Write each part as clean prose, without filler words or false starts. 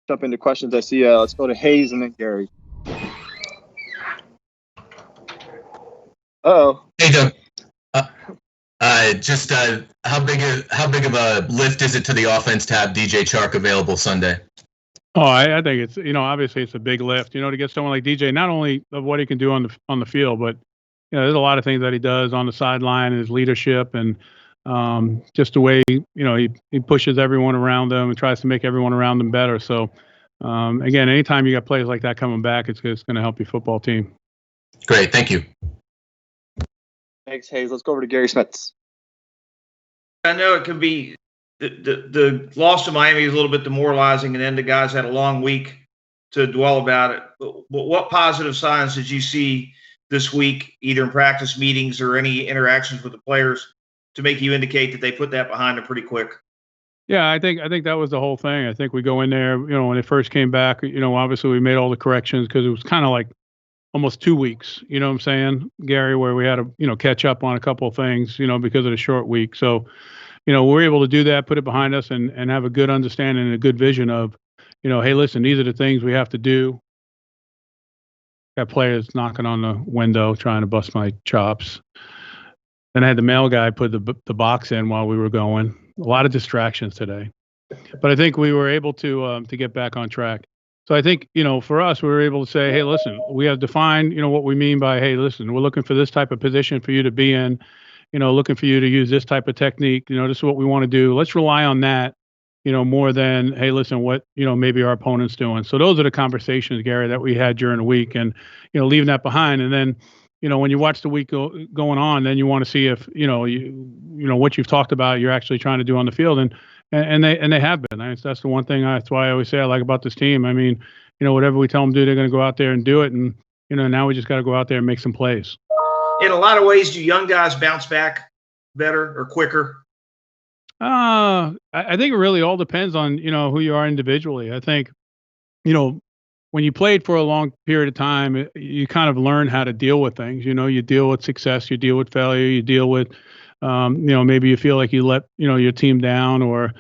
jump into questions. I see. Let's go to Hayes and then Gary. Uh-oh. Hey, Doug. Just how big of a lift is it to the offense to have DJ Chark available Sunday? Oh, I think it's, obviously it's a big lift, to get someone like DJ, not only of what he can do on the field, but there's a lot of things that he does on the sideline and his leadership and just the way, he pushes everyone around him and tries to make everyone around him better. So again, anytime you got players like that coming back, it's going to help your football team. Great, thank you. Thanks, Hayes. Let's go over to Gary Smits. I know it can be the loss to Miami is a little bit demoralizing, and then the guys had a long week to dwell about it. But what positive signs did you see this week, either in practice meetings or any interactions with the players, to make you indicate that they put that behind them pretty quick? Yeah, I think that was the whole thing. I think we go in there, when they first came back, obviously we made all the corrections because it was kind of like almost 2 weeks, you know what I'm saying, Gary, where we had to, catch up on a couple of things, because of the short week. So, we're able to do that, put it behind us and have a good understanding and a good vision of, hey, listen, these are the things we have to do. Got players knocking on the window trying to bust my chops. Then I had the mail guy put the box in while we were going. A lot of distractions today. But I think we were able to get back on track. So I think, for us, we were able to say, hey, listen, we have defined, what we mean by, hey, listen, we're looking for this type of position for you to be in, looking for you to use this type of technique. This is what we want to do. Let's rely on that, more than, hey, listen, what, maybe our opponent's doing. So those are the conversations, Gary, that we had during the week and, leaving that behind. And then, when you watch the week going on, then you want to see if, what you've talked about, you're actually trying to do on the field. And they have been. That's the one thing. That's why I always say I like about this team. I mean, whatever we tell them to do, they're going to go out there and do it. And, now we just got to go out there and make some plays. In a lot of ways, do young guys bounce back better or quicker? I think it really all depends on, who you are individually. I think, when you played for a long period of time, you kind of learn how to deal with things. You deal with success, you deal with failure, you deal with, maybe you feel like you let, your team down or,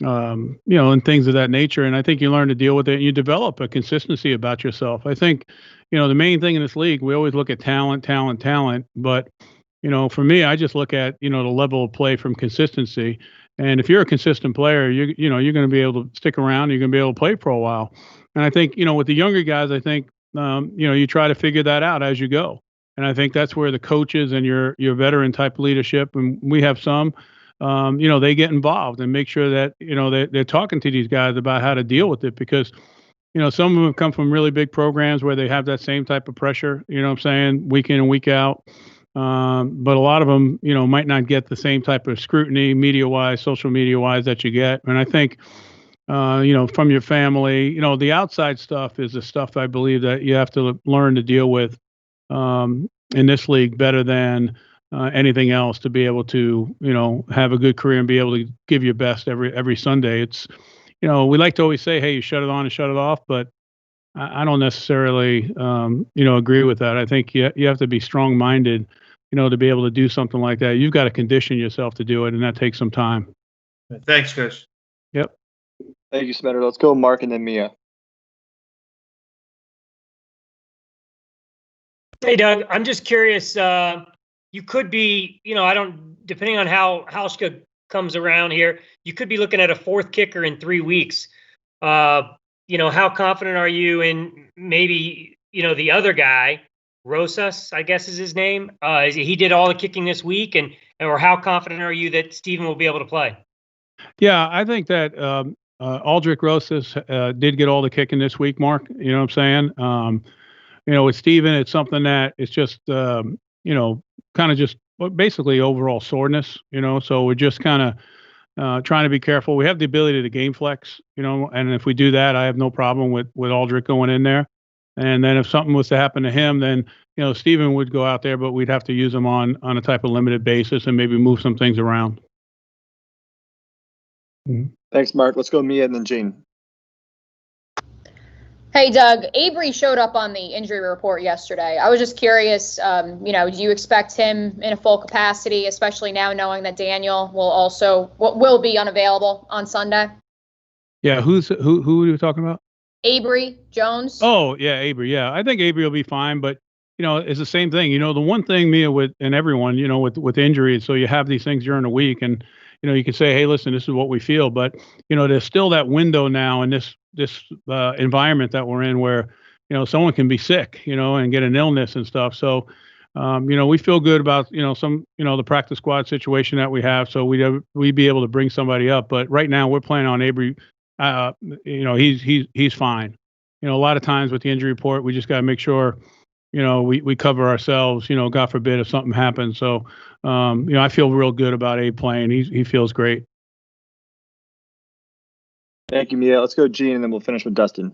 and things of that nature. And I think you learn to deal with it and you develop a consistency about yourself. I think, the main thing in this league, we always look at talent. But, for me, I just look at, the level of play from consistency. And if you're a consistent player, you're going to be able to stick around. You're going to be able to play for a while. And I think, with the younger guys, I think, you try to figure that out as you go. And I think that's where the coaches and your veteran type leadership, and we have some, they get involved and make sure that, they're talking to these guys about how to deal with it because, some of them have come from really big programs where they have that same type of pressure, week in and week out. But a lot of them, might not get the same type of scrutiny media-wise, social media-wise that you get. And I think, from your family, the outside stuff is the stuff I believe that you have to learn to deal with in this league better than anything else to be able to, have a good career and be able to give your best every Sunday. It's, we like to always say, hey, you shut it on and shut it off, but I don't necessarily, agree with that. I think you have to be strong-minded, to be able to do something like that. You've got to condition yourself to do it, and that takes some time. Thanks, Coach. Yep. Thank you, Smetter. Let's go Mark and then Mia. Hey, Doug, I'm just curious. You could be, depending on how Hauschka comes around here, you could be looking at a fourth kicker in 3 weeks. How confident are you in maybe, the other guy, Rosas, I guess is his name. He did all the kicking this week, or how confident are you that Steven will be able to play? Yeah, I think that Aldrich Rosas did get all the kicking this week, Mark. You know what I'm saying? With Steven, it's something that it's just, kind of just basically overall soreness, so we're just kind of trying to be careful. We have the ability to game flex, and if we do that, I have no problem with Aldrich going in there. And then if something was to happen to him, then, Steven would go out there, but we'd have to use him on a type of limited basis and maybe move some things around. Mm-hmm. Thanks, Mark. Let's go Mia and then Gene. Hey, Doug. Avery showed up on the injury report yesterday. I was just curious, do you expect him in a full capacity, especially now knowing that Daniel will be unavailable on Sunday? Yeah, who are you talking about? Avery Jones. Oh yeah, Avery. Yeah, I think Avery will be fine, but it's the same thing. The one thing, Mia, and everyone, with injuries, so you have these things during the week, and you can say, hey, listen, this is what we feel, but there's still that window now in this environment that we're in where someone can be sick, and get an illness and stuff. So we feel good about the practice squad situation that we have, so we'd be able to bring somebody up. But right now we're planning on Avery. He's fine. A lot of times with the injury report, we just got to make sure we cover ourselves. God forbid if something happens. So I feel real good about Abe playing. He feels great. Thank you, Mia. Let's go Gene, and then we'll finish with Dustin.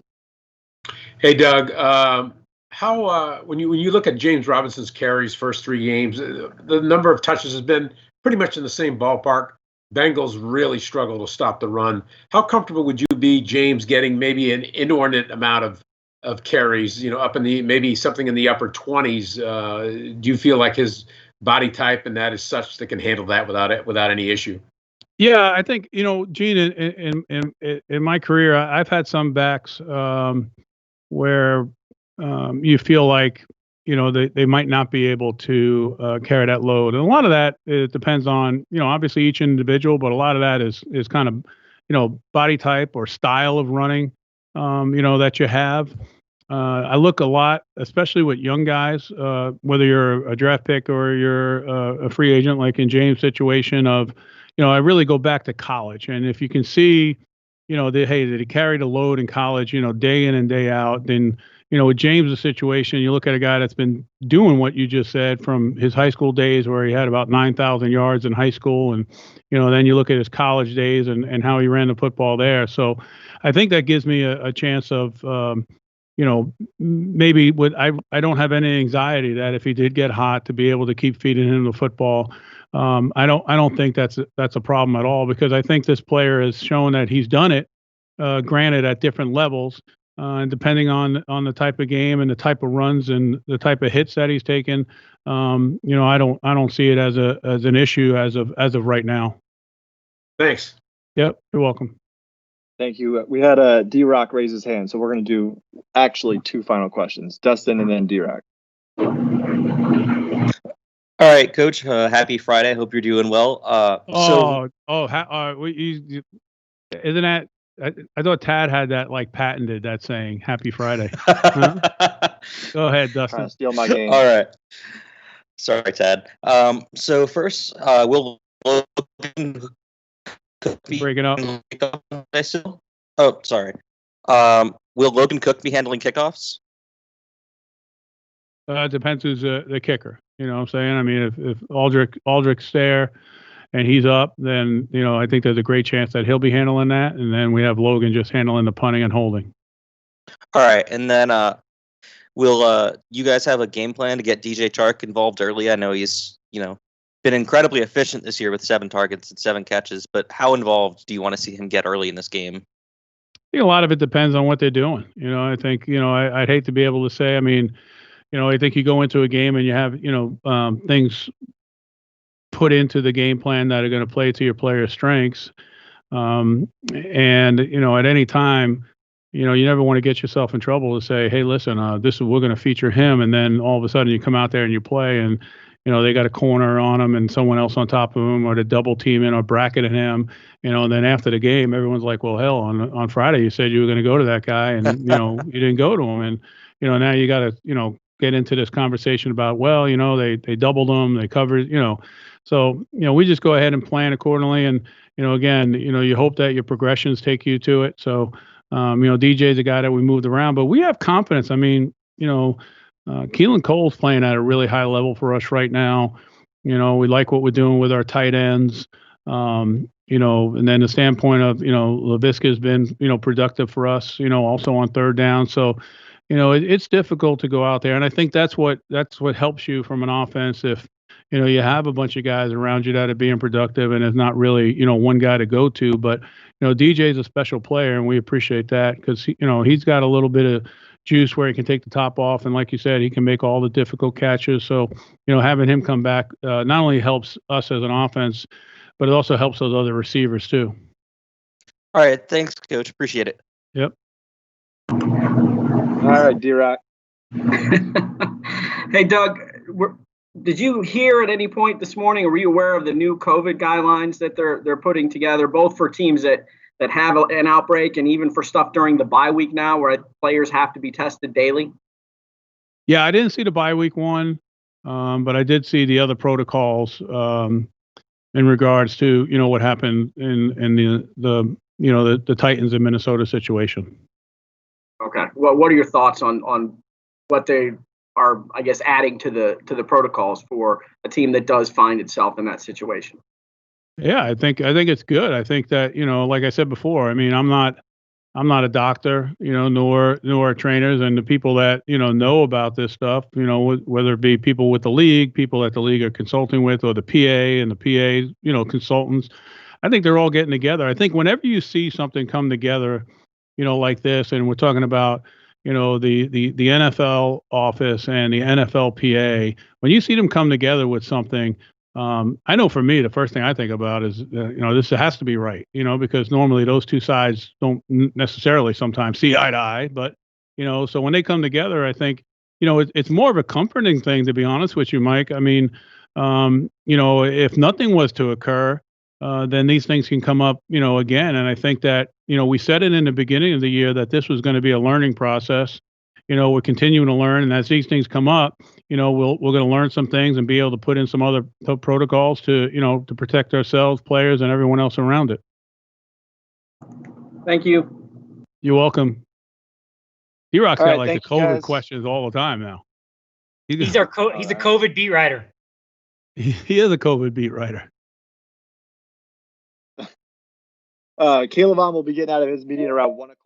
Hey, Doug. How when you look at James Robinson's carries first 3 games, the number of touches has been pretty much in the same ballpark. Bengals really struggle to stop the run. How comfortable would you be, James, getting maybe an inordinate amount of carries, up in maybe something in the upper 20s? Do you feel like his body type and that is such that can handle that without any issue? Yeah, I think Gene, in my career, I've had some backs where you feel like they might not be able to carry that load, and a lot of that it depends on obviously each individual, but a lot of that is kind of body type or style of running that you have. I look a lot, especially with young guys, whether you're a draft pick or you're a free agent, like in James' situation of, I really go back to college. And if you can see, that he carried a load in college, day in and day out, then, with James' situation, you look at a guy that's been doing what you just said from his high school days where he had about 9,000 yards in high school. And, then you look at his college days and how he ran the football there. So I think that gives me a chance of, maybe I don't have any anxiety that if he did get hot to be able to keep feeding him the football. I don't think that's a problem at all, because I think this player has shown that he's done it, granted at different levels, and depending on the type of game and the type of runs and the type of hits that he's taken. I don't see it as an issue as of right now. Thanks. Yep, you're welcome. Thank you. We had D-Rock raise his hand, so we're going to do actually 2 final questions. Dustin and then D-Rock. All right, Coach. Happy Friday. Hope you're doing well. Isn't that? I thought Tad had that patented, that saying "Happy Friday." Huh? Go ahead, Dustin. Trying to steal my game. All right. Sorry, Tad. So first, will Logan Cook be breaking up? Oh, sorry. Will Logan Cook be handling kickoffs? Depends who's the kicker. You know what I'm saying? I mean, if Aldrich's there and he's up, then, I think there's a great chance that he'll be handling that. And then we have Logan just handling the punting and holding. All right. And then will you guys have a game plan to get DJ Chark involved early? I know he's, been incredibly efficient this year with 7 targets and 7 catches, but how involved do you want to see him get early in this game? I think a lot of it depends on what they're doing. I think, I'd hate to be able to say, I mean, I think you go into a game and you have, things put into the game plan that are going to play to your player's strengths. And, at any time, you never want to get yourself in trouble to say, hey, listen, we're going to feature him. And then all of a sudden you come out there and you play and, they got a corner on him and someone else on top of him, or the double team in or bracketing him, and then after the game, everyone's like, well, hell, on Friday, you said you were going to go to that guy and, you didn't go to him. And, now you got to, get into this conversation about, well, they doubled them, they covered, so, we just go ahead and plan accordingly. And, again, you hope that your progressions take you to it. So, DJ's a guy that we moved around, but we have confidence. I mean, Keelan Cole's playing at a really high level for us right now. We like what we're doing with our tight ends. And then the standpoint of, Laviska's been, productive for us, also on third down. So, it's difficult to go out there. And I think that's what helps you from an offense. If, you have a bunch of guys around you that are being productive and it's not really, one guy to go to, but, DJ's a special player and we appreciate that because, he's got a little bit of juice where he can take the top off. And like you said, he can make all the difficult catches. So, having him come back not only helps us as an offense, but it also helps those other receivers too. All right. Thanks, Coach. Appreciate it. Yep. right, D-Rock. Hey, Doug, did you hear at any point this morning, or were you aware of the new COVID guidelines that they're putting together, both for teams that have an outbreak and even for stuff during the bye week now where players have to be tested daily? Yeah, I didn't see the bye week one, but I did see the other protocols in regards to, what happened in the Titans in Minnesota situation. Okay. Well, what are your thoughts on what they are, I guess, adding to the protocols for a team that does find itself in that situation? Yeah, I think it's good. I think that, like I said before, I mean, I'm not a doctor, nor trainers, and the people that, know about this stuff, whether it be people with the league, people that the league are consulting with, or the PA and the PA, consultants, I think they're all getting together. I think whenever you see something come together, like this, and we're talking about, the NFL office and the NFL PA, when you see them come together with something, I know for me, the first thing I think about is, this has to be right, because normally those two sides don't necessarily sometimes see eye to eye, but, so when they come together, I think, it's more of a comforting thing, to be honest with you, Mike. I mean, if nothing was to occur, then these things can come up, again. And I think that, we said it in the beginning of the year that this was going to be a learning process. We're continuing to learn, and as these things come up, we're going to learn some things and be able to put in some other protocols to, to protect ourselves, players, and everyone else around it. Thank you. You're welcome. D-Rock's got right, like the COVID questions all the time now. He's a COVID beat writer. He is a COVID beat writer. Caleb Vaughn will be getting out of his meeting around 1 o'clock.